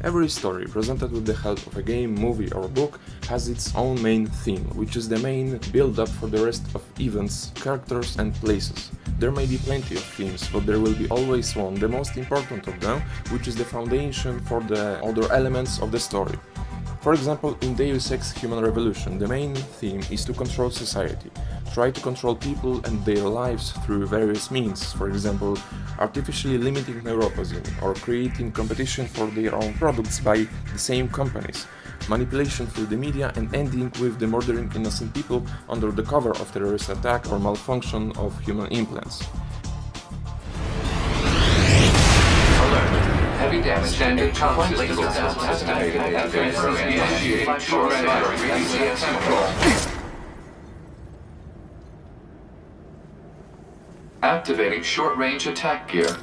Every story, presented with the help of a game, movie or book, has its own main theme, which is the main build-up for the rest of events, characters and places. There may be plenty of themes, but there will be always one, the most important of them, which is the foundation for the other elements of the story. For example, in Deus Ex Human Revolution, the main theme is to control society. Try to control people and their lives through various means, for example, artificially limiting neuropathy or creating competition for their own products by the same companies, manipulation through the media, and ending with the murdering innocent people under the cover of terrorist attack or malfunction of human implants. Heavy damage. Standard comm systems estimated. Initiating short-range control. Activating short-range attack gear.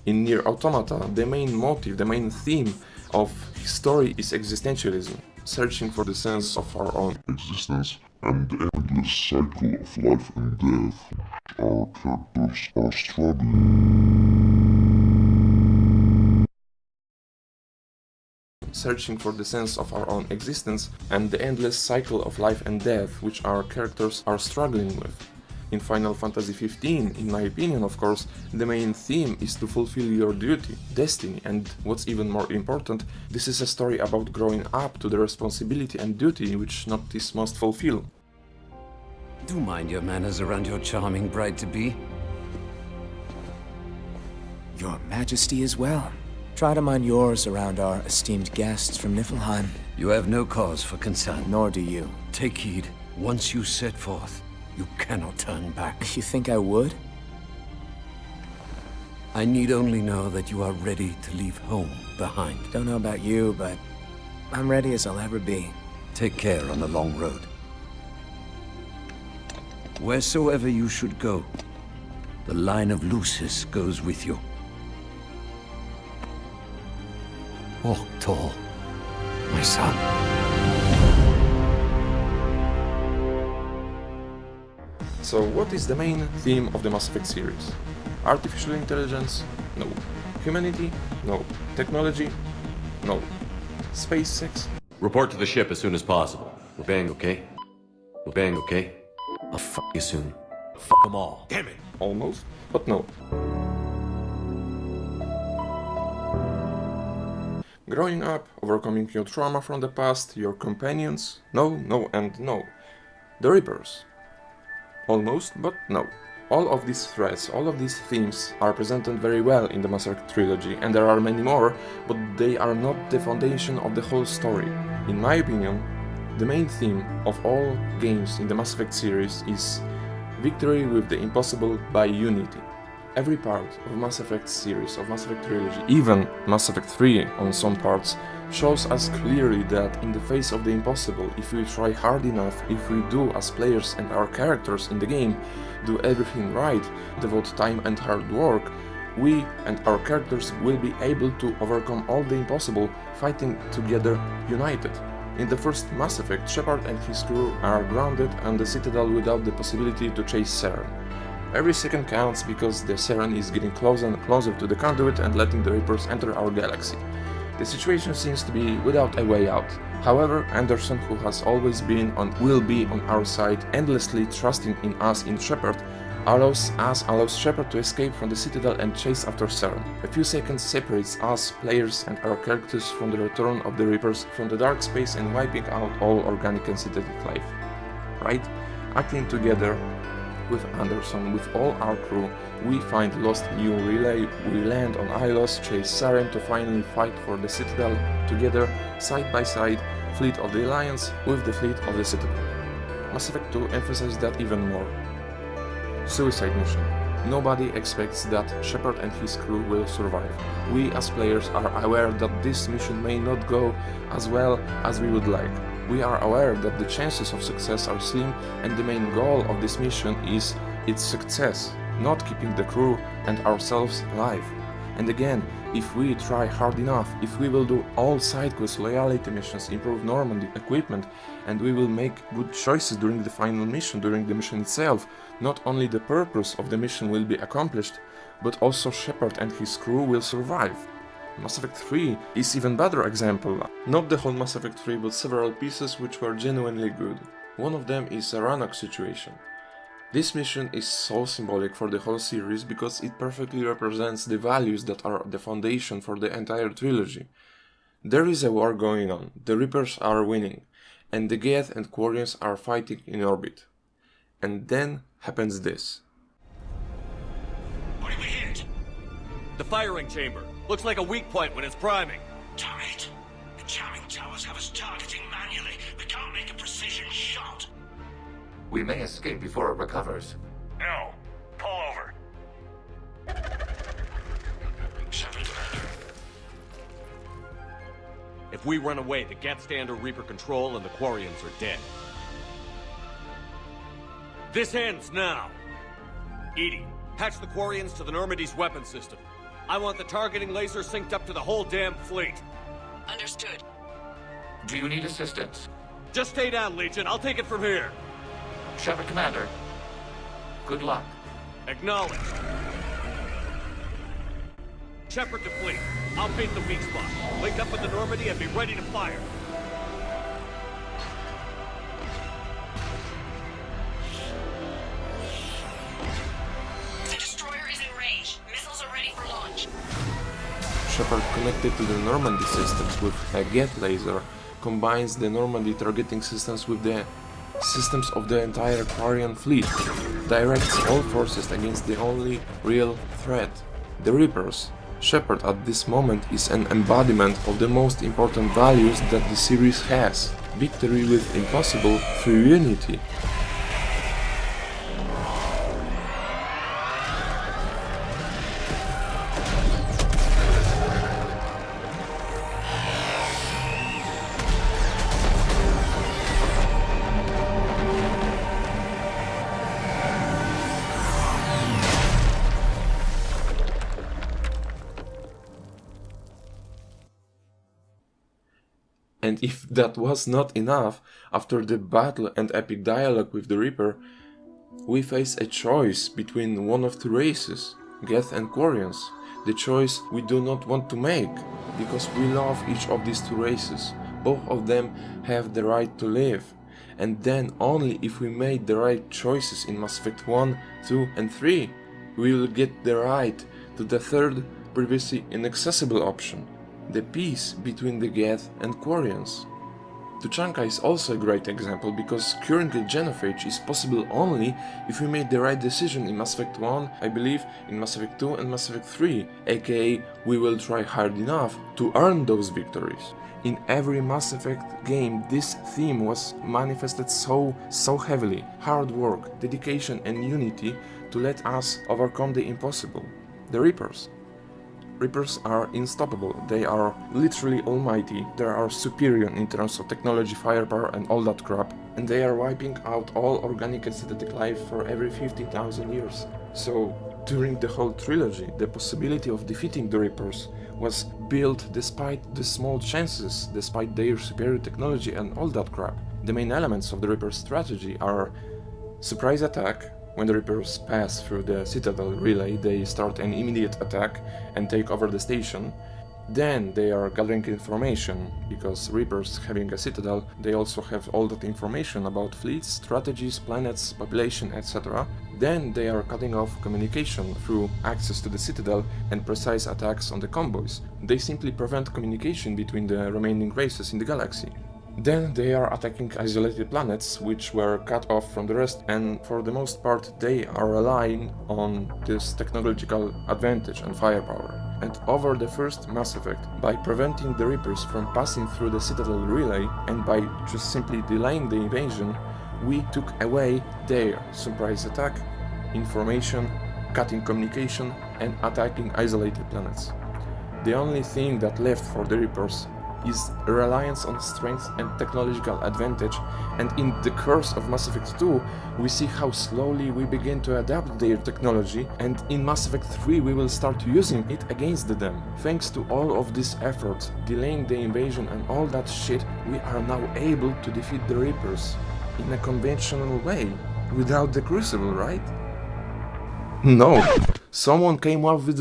In Nier Automata, the main motive, the main theme of his story is existentialism, searching for the sense of our own existence and the endless cycle of life and death. Our characters are struggling. Searching for the sense of our own existence and the endless cycle of life and death which our characters are struggling with. In Final Fantasy XV, in my opinion of course, the main theme is to fulfill your duty, destiny, and what's even more important, this is a story about growing up to the responsibility and duty which Noctis must fulfill. Do mind your manners around your charming bride-to-be. Your Majesty as well. Try to mind yours around our esteemed guests from Niflheim. You have no cause for concern. Nor do you. Take heed. Once you set forth, you cannot turn back. You think I would? I need only know that you are ready to leave home behind. Don't know about you, but I'm ready as I'll ever be. Take care on the long road. Wheresoever you should go, the line of Lucis goes with you. Walk tall, my son. So what is the main theme of the Mass Effect series? Artificial intelligence? No. Humanity? No. Technology? No. Space sex? Report to the ship as soon as possible. We're bang, okay? We're bang, okay? I'll fuck you soon. Fuck them all. Damn it! Almost, but no. Growing up, overcoming your trauma from the past, your companions? No, no and no. The Reapers? Almost, but no. All of these threats, all of these themes are presented very well in the Mass Effect Trilogy, and there are many more, but they are not the foundation of the whole story. In my opinion, the main theme of all games in the Mass Effect series is victory with the impossible by unity. Every part of Mass Effect series, of Mass Effect Trilogy, even Mass Effect 3 on some parts, shows us clearly that in the face of the impossible, if we try hard enough, if we do as players and our characters in the game, do everything right, devote time and hard work, we and our characters will be able to overcome all the impossible, fighting together united. In the first Mass Effect, Shepard and his crew are grounded on the Citadel without the possibility to chase Saren. Every second counts because the Saren is getting closer and closer to the conduit and letting the Reapers enter our galaxy. The situation seems to be without a way out. However, Anderson, who has always been and will be on our side, endlessly trusting in us in Shepard, allows Shepard to escape from the Citadel and chase after Saren. A few seconds separates us, players, and our characters from the return of the Reapers from the dark space and wiping out all organic and synthetic life. Right? Acting together with Anderson, with all our crew, we find lost new relay, we land on Ilos, chase Saren to finally fight for the Citadel, together, side by side, fleet of the Alliance with the fleet of the Citadel. Mass Effect 2 emphasizes that even more. Suicide mission. Nobody expects that Shepard and his crew will survive. We as players are aware that this mission may not go as well as we would like. We are aware that the chances of success are slim, and the main goal of this mission is its success, not keeping the crew and ourselves alive. And again, if we try hard enough, if we will do all side quests, loyalty missions, improve Normandy equipment, and we will make good choices during the final mission, during the mission itself, not only the purpose of the mission will be accomplished, but also Shepard and his crew will survive. Mass Effect 3 is even better example. Not the whole Mass Effect 3, but several pieces which were genuinely good. One of them is a Rannoch situation. This mission is so symbolic for the whole series because it perfectly represents the values that are the foundation for the entire trilogy. There is a war going on, the Reapers are winning, and the Geth and Quarians are fighting in orbit. And then happens this. What did we hit? The firing chamber. Looks like a weak point when it's priming. Damn it! The jamming towers have us targeting manually. We can't make a precision shot. We may escape before it recovers. No. Pull over. Shepard, Commander. If we run away, the Geth stand under Reaper control and the Quarians are dead. This ends now. EDI, patch the Quarians to the Normandy's weapon system. I want the targeting laser synced up to the whole damn fleet. Understood. Do you need assistance? Just stay down, Legion. I'll take it from here. Shepard, Commander. Good luck. Acknowledged. Shepard to fleet. I'll paint the weak spot. Link up with the Normandy and be ready to fire. The destroyer is in range. Missiles are ready for launch. Shepard, connected to the Normandy systems with a Geth laser, combines the Normandy targeting systems with the systems of the entire Quarian fleet, directs all forces against the only real threat, the Reapers. Shepard at this moment is an embodiment of the most important values that the series has: victory with impossible through unity. And if that was not enough, after the battle and epic dialogue with the Reaper, we face a choice between one of two races, Geth and Quarians. The choice we do not want to make, because we love each of these two races. Both of them have the right to live. And then only if we made the right choices in Mass Effect 1, 2 and 3, we will get the right to the third, previously inaccessible option: the peace between the Geth and Quarians. Tuchanka is also a great example, because curing a genophage is possible only if we made the right decision in Mass Effect 1, I believe in Mass Effect 2 and Mass Effect 3, aka we will try hard enough to earn those victories. In every Mass Effect game this theme was manifested so heavily: hard work, dedication and unity to let us overcome the impossible. The Reapers. Reapers are unstoppable, they are literally almighty, they are superior in terms of technology, firepower and all that crap, and they are wiping out all organic and synthetic life for every 50,000 years. So, during the whole trilogy, the possibility of defeating the Reapers was built despite the small chances, despite their superior technology and all that crap. The main elements of the Reaper's strategy are surprise attack. When the Reapers pass through the Citadel relay, they start an immediate attack and take over the station. Then they are gathering information, because Reapers having a Citadel, they also have all that information about fleets, strategies, planets, population, etc. Then they are cutting off communication through access to the Citadel and precise attacks on the convoys. They simply prevent communication between the remaining races in the galaxy. Then they are attacking isolated planets, which were cut off from the rest, and for the most part they are relying on this technological advantage and firepower. And over the first Mass Effect, by preventing the Reapers from passing through the Citadel relay, and by just simply delaying the invasion, we took away their surprise attack, information, cutting communication, and attacking isolated planets. The only thing that left for the Reapers is a reliance on strength and technological advantage, and in the course of Mass Effect 2 we see how slowly we begin to adapt their technology, and in Mass Effect 3 we will start using it against them. Thanks to all of this effort, delaying the invasion and all that shit, we are now able to defeat the Reapers in a conventional way, without the Crucible, right? No, someone came up with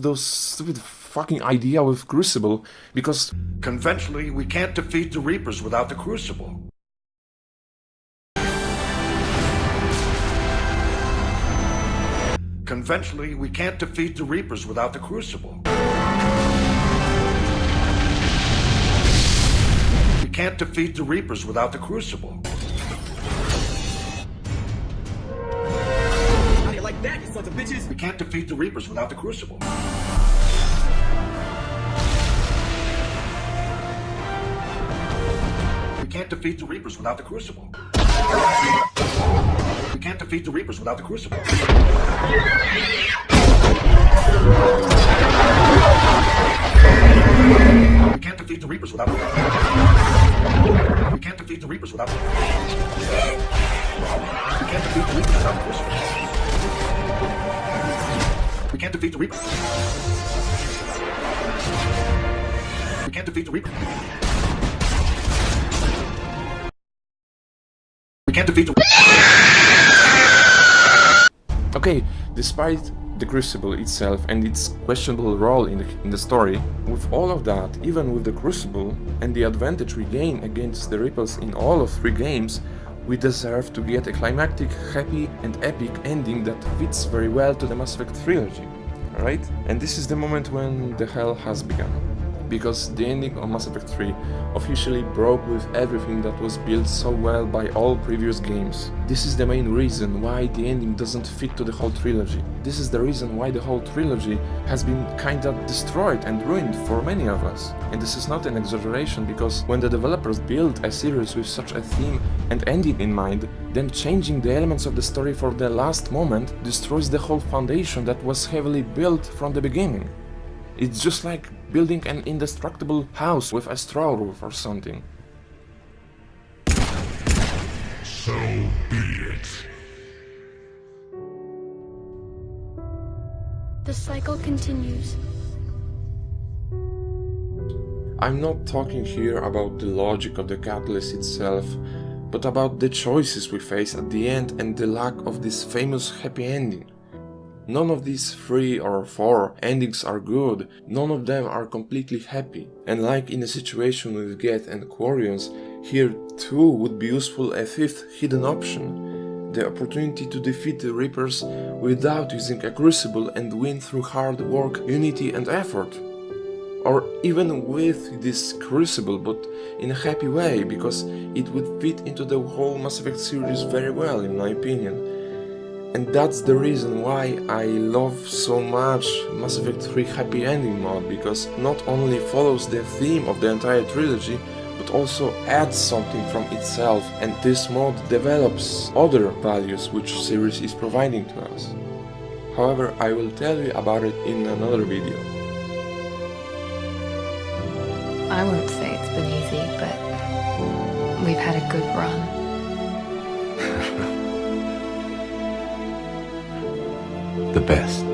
those stupid fucking idea with Crucible because Conventionally, we can't defeat the Reapers without the Crucible. Conventionally, we can't defeat the Reapers without the Crucible. We can't defeat the Reapers without the Crucible. How do you like that, you sons of bitches? We can't defeat the Reapers without the Crucible. We can't defeat the Reapers without the Crucible. We can't defeat the Reapers without the Crucible. We can't defeat the Reapers without the Crucible. We can't defeat the Reapers without the Crucible. We can't defeat the Reapers without the Crucible. We can't defeat the Reapers. We can't defeat the Reapers. We can't defeat the... okay, despite the Crucible itself and its questionable role in the story, with all of that, even with the Crucible and the advantage we gain against the Reapers in all of 3 games, we deserve to get a climactic, happy and epic ending that fits very well to the Mass Effect Trilogy, right? And this is the moment when the hell has begun. Because the ending of Mass Effect 3 officially broke with everything that was built so well by all previous games. This is the main reason why the ending doesn't fit to the whole trilogy. This is the reason why the whole trilogy has been kinda destroyed and ruined for many of us. And this is not an exaggeration, because when the developers build a series with such a theme and ending in mind, then changing the elements of the story for the last moment destroys the whole foundation that was heavily built from the beginning. It's just like building an indestructible house with a straw roof or something. So be it. The cycle continues. I'm not talking here about the logic of the catalyst itself, but about the choices we face at the end and the lack of this famous happy ending. None of these 3 or 4 endings are good, none of them are completely happy, and like in the situation with Geth and Quarians, here too would be useful a 5th hidden option, the opportunity to defeat the Reapers without using a Crucible and win through hard work, unity and effort. Or even with this Crucible, but in a happy way, because it would fit into the whole Mass Effect series very well, in my opinion. And that's the reason why I love so much Mass Effect 3 Happy Ending mod, because not only follows the theme of the entire trilogy, but also adds something from itself, and this mod develops other values which series is providing to us. However, I will tell you about it in another video. I won't say it's been easy, but we've had a good run. The best.